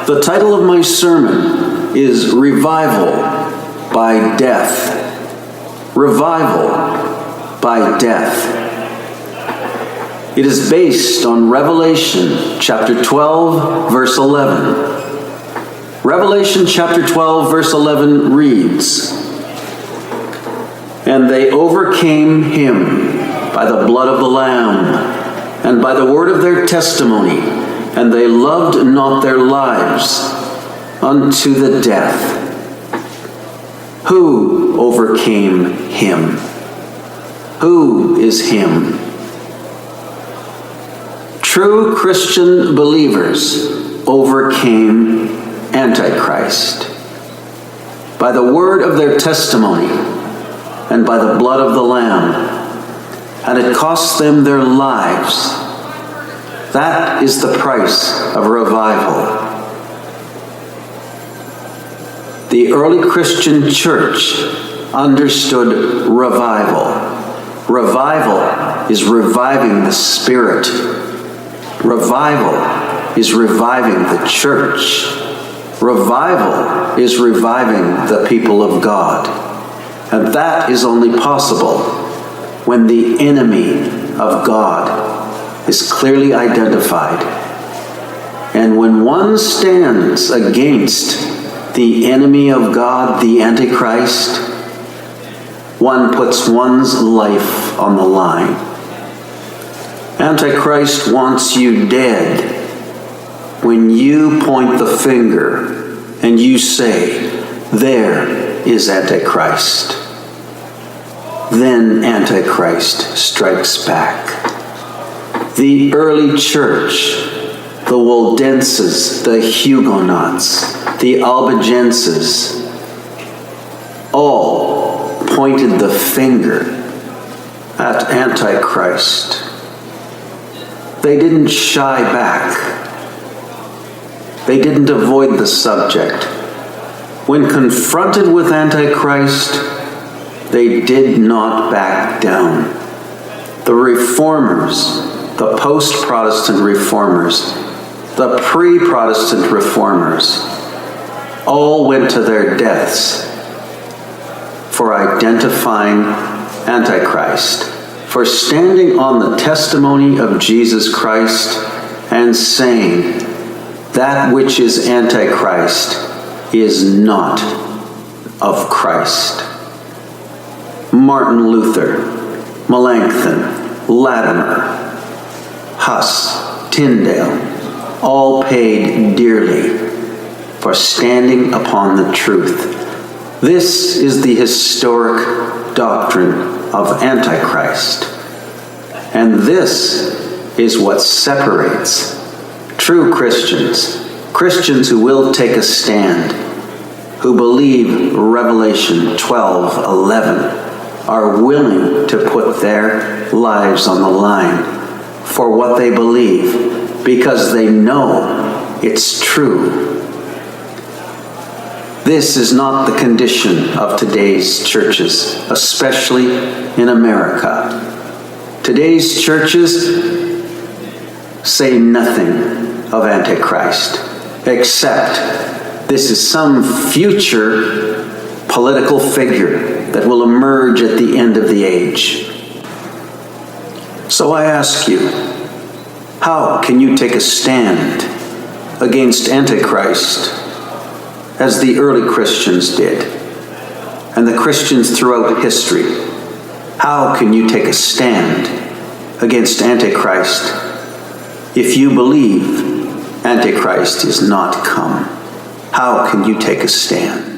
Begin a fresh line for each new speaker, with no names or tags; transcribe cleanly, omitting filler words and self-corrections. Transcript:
The title of my sermon is Revival by Death. Revival by Death. It is based on Revelation chapter 12, verse 11. Revelation chapter 12, verse 11 reads, "And they overcame him by the blood of the Lamb, and by the word of their testimony, and they loved not their lives unto the death." Who overcame him? Who is him? True Christian believers overcame Antichrist by the word of their testimony and by the blood of the Lamb, and it cost them their lives. That is the price of revival. The early Christian church understood revival. Revival is reviving the Spirit. Revival is reviving the church. Revival is reviving the people of God. And that is only possible when the enemy of God is clearly identified. And when one stands against the enemy of God, the Antichrist, one puts one's life on the line. Antichrist wants you dead when you point the finger and you say, "There is Antichrist." Then Antichrist strikes back. The early church, the Waldenses, the Huguenots, the Albigenses, all pointed the finger at Antichrist. They didn't shy back. They didn't avoid the subject. When confronted with Antichrist, they did not back down. The reformers, the post-Protestant reformers, the pre-Protestant reformers, all went to their deaths for identifying Antichrist, for standing on the testimony of Jesus Christ and saying, that which is Antichrist is not of Christ. Martin Luther, Melanchthon, Latimer, Huss, Tyndale, all paid dearly for standing upon the truth. This is the historic doctrine of Antichrist. And this is what separates true Christians, Christians who will take a stand, who believe Revelation 12:11, are willing to put their lives on the line for what they believe, because they know it's true. This is not the condition of today's churches, especially in America. Today's churches say nothing of Antichrist, except this is some future political figure that will emerge at the end of the age. So I ask you, how can you take a stand against Antichrist as the early Christians did, and the Christians throughout history? How can you take a stand against Antichrist if you believe Antichrist is not come? How can you take a stand?